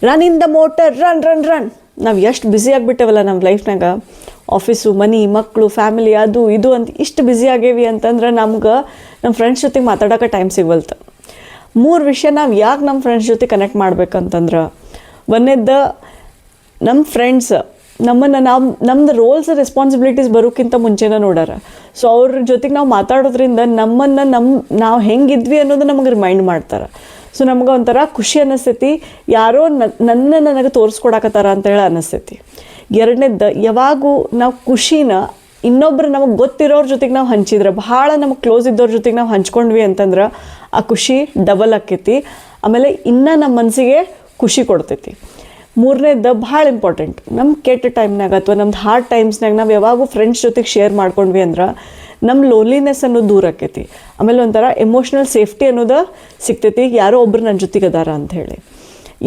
Run in the motor, run run run. ನಾವು ಎಷ್ಟು busy ಆಗಿಬಿಟ್ಟೇವಲ್ಲ ನಮ್ಮ ಲೈಫ್ನಾಗ, ಆಫೀಸು, ಮನಿ, ಮಕ್ಕಳು, ಫ್ಯಾಮಿಲಿ, ಅದು ಇದು ಅಂತ ಇಷ್ಟು ಬ್ಯುಸಿ ಆಗೇವಿ ಅಂತಂದ್ರೆ ನಮ್ಗೆ ನಮ್ಮ ಫ್ರೆಂಡ್ಸ್ ಜೊತೆಗೆ ಮಾತಾಡೋಕೆ ಟೈಮ್ ಸಿಗವಲ್ತು. 3 ವಿಷಯ ನಾವು ಯಾಕೆ ನಮ್ಮ ಫ್ರೆಂಡ್ಸ್ ಜೊತೆ ಕನೆಕ್ಟ್ ಮಾಡ್ಬೇಕಂತಂದ್ರೆ, ಒಂದೇದ್ದು ನಮ್ಮ ಫ್ರೆಂಡ್ಸ್ ನಮ್ಮನ್ನು ನಮ್ದು ರೋಲ್ಸ್ ರೆಸ್ಪಾನ್ಸಿಬಿಲಿಟೀಸ್ ಬರೋಕ್ಕಿಂತ ಮುಂಚೆನೇ ನೋಡ್ಯಾರ. ಸೊ ಅವ್ರ ಜೊತೆಗೆ ನಾವು ಮಾತಾಡೋದ್ರಿಂದ ನಮ್ಮನ್ನು ನಾವು ಹೆಂಗಿದ್ವಿ ಅನ್ನೋದು ನಮಗೆ ರಿಮೈಂಡ್ ಮಾಡ್ತಾರೆ. ಸೊ ನಮ್ಗೆ ಒಂಥರ ಖುಷಿ ಅನ್ನಿಸ್ತೈತಿ, ಯಾರೋ ನನಗೆ ತೋರಿಸ್ಕೊಡಕತ್ತಾರ ಅಂತೇಳಿ ಅನ್ನಿಸ್ತೈತಿ. 2ನೇದ್ದು, ಯಾವಾಗೂ ನಾವು ಖುಷಿನ ಇನ್ನೊಬ್ರು ನಮಗೆ ಗೊತ್ತಿರೋರ ಜೊತೆಗೆ ನಾವು ಹಂಚಿದ್ರೆ, ಭಾಳ ನಮಗೆ ಕ್ಲೋಸ್ ಇದ್ದವ್ರ ಜೊತೆಗೆ ನಾವು ಹಂಚ್ಕೊಂಡ್ವಿ ಅಂತಂದ್ರೆ ಆ ಖುಷಿ ಡಬಲ್ ಆಕೈತಿ. ಆಮೇಲೆ ಇನ್ನೂ ನಮ್ಮ ಮನಸ್ಸಿಗೆ ಖುಷಿ ಕೊಡ್ತೈತಿ. 3ನೇದ್ದು ಭಾಳ ಇಂಪಾರ್ಟೆಂಟ್, ನಮ್ಮ ಕೆಟ್ಟ ಟೈಮ್ನಾಗ ಅಥವಾ ನಮ್ದು ಹಾರ್ಡ್ ಟೈಮ್ಸ್ನಾಗ ನಾವು ಯಾವಾಗೂ ಫ್ರೆಂಡ್ಸ್ ಜೊತೆಗೆ ಶೇರ್ ಮಾಡ್ಕೊಂಡ್ವಿ ಅಂದ್ರೆ ನಮ್ಮ ಲೋನ್ಲಿನೆಸ್ ಅನ್ನೋದು ದೂರ ಆಕೈತಿ. ಆಮೇಲೆ ಒಂಥರ ಎಮೋಷ್ನಲ್ ಸೇಫ್ಟಿ ಅನ್ನೋದು ಸಿಗ್ತೈತಿ, ಯಾರೋ ಒಬ್ರು ನನ್ನ ಜೊತೆಗೆ ಅದಾರ ಅಂಥೇಳಿ.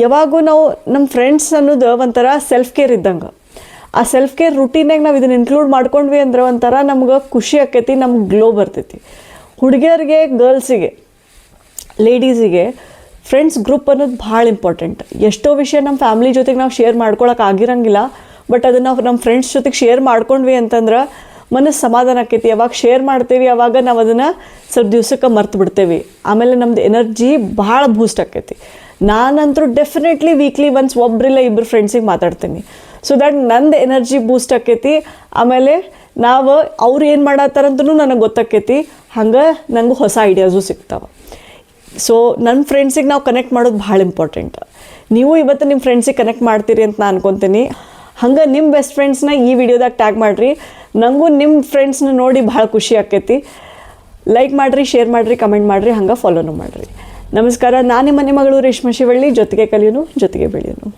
ಯಾವಾಗೂ ನಾವು ನಮ್ಮ ಫ್ರೆಂಡ್ಸ್ ಅನ್ನೋದು ಒಂಥರ ಸೆಲ್ಫ್ ಕೇರ್ ಇದ್ದಂಗೆ. ಆ ಸೆಲ್ಫ್ ಕೇರ್ ರುಟೀನಾಗ ನಾವು ಇದನ್ನು ಇನ್ಕ್ಲೂಡ್ ಮಾಡ್ಕೊಂಡ್ವಿ ಅಂದ್ರೆ ಒಂಥರ ನಮ್ಗೆ ಖುಷಿ ಆಕೈತಿ, ನಮ್ಗೆ ಗ್ಲೋ ಬರ್ತೈತಿ. ಹುಡುಗಿಯರಿಗೆ, ಗರ್ಲ್ಸಿಗೆ, ಲೇಡೀಸಿಗೆ ಫ್ರೆಂಡ್ಸ್ ಗ್ರೂಪ್ ಅನ್ನೋದು ಭಾಳ ಇಂಪಾರ್ಟೆಂಟ್. ಎಷ್ಟೋ ವಿಷಯ ನಮ್ಮ ಫ್ಯಾಮ್ಲಿ ಜೊತೆಗೆ ನಾವು ಶೇರ್ ಮಾಡ್ಕೊಳಕ್ಕೆ ಆಗಿರಂಗಿಲ್ಲ, ಬಟ್ ಅದನ್ನು ನಾವು ನಮ್ಮ ಫ್ರೆಂಡ್ಸ್ ಜೊತೆಗೆ ಶೇರ್ ಮಾಡ್ಕೊಂಡ್ವಿ ಅಂತಂದ್ರೆ ಮನಸ್ಸು ಸಮಾಧಾನ ಆಕೈತಿ. ಯಾವಾಗ ಶೇರ್ ಮಾಡ್ತೇವೆ ಆವಾಗ ನಾವು ಅದನ್ನು ಸ್ವಲ್ಪ ದಿವ್ಸಕ್ಕೆ ಮರ್ತು ಬಿಡ್ತೇವೆ. ಆಮೇಲೆ ನಮ್ಮದು ಎನರ್ಜಿ ಭಾಳ ಬೂಸ್ಟ್ ಆಕೈತಿ. ನಾನಂತರೂ ಡೆಫಿನೆಟ್ಲಿ ವೀಕ್ಲಿ ಒನ್ಸ್ ಒಬ್ಬರಿಲ್ಲ ಇಬ್ಬರು ಫ್ರೆಂಡ್ಸಿಗೆ ಮಾತಾಡ್ತೀನಿ. ಸೊ ದ್ಯಾಟ್ ನಂದು ಎನರ್ಜಿ ಬೂಸ್ಟ್ ಆಕೈತಿ. ಆಮೇಲೆ ನಾವು ಅವ್ರು ಏನು ಮಾಡತ್ತಾರಂತೂ ನನಗೆ ಗೊತ್ತಾಕೈತಿ, ಹಂಗೆ ನನಗೂ ಹೊಸ ಐಡಿಯಾಸು ಸಿಗ್ತಾವೆ. ಸೊ ನನ್ನ ಫ್ರೆಂಡ್ಸಿಗೆ ನಾವು ಕನೆಕ್ಟ್ ಮಾಡೋದು ಭಾಳ ಇಂಪಾರ್ಟೆಂಟ್. ನೀವು ಇವತ್ತು ನಿಮ್ಮ ಫ್ರೆಂಡ್ಸಿಗೆ ಕನೆಕ್ಟ್ ಮಾಡ್ತೀರಿ ಅಂತ ನಾನು ಅನ್ಕೊತೀನಿ. ಹಂಗೆ ನಿಮ್ಮ ಬೆಸ್ಟ್ ಫ್ರೆಂಡ್ಸ್ನ ಈ ವಿಡಿಯೋದಾಗ ಟ್ಯಾಗ್ ಮಾಡಿರಿ. ನನಗೂ ನಿಮ್ಮ ಫ್ರೆಂಡ್ಸ್ನ ನೋಡಿ ಭಾಳ ಖುಷಿ ಆಕೈತಿ. ಲೈಕ್ ಮಾಡಿರಿ, ಶೇರ್ ಮಾಡಿರಿ, ಕಮೆಂಟ್ ಮಾಡಿರಿ, ಹಂಗೆ ಫಾಲೋನು ಮಾಡಿರಿ. ನಮಸ್ಕಾರ. ನಾನು ನಿಮ್ಮ ಮಗಳು ರೇಷ್ಮಾ ಶಿವಳ್ಳಿ. ಜೊತೆಗೆ ಕಲಿಯೋನು, ಜೊತೆಗೆ ಬೆಳೆಯೋನು.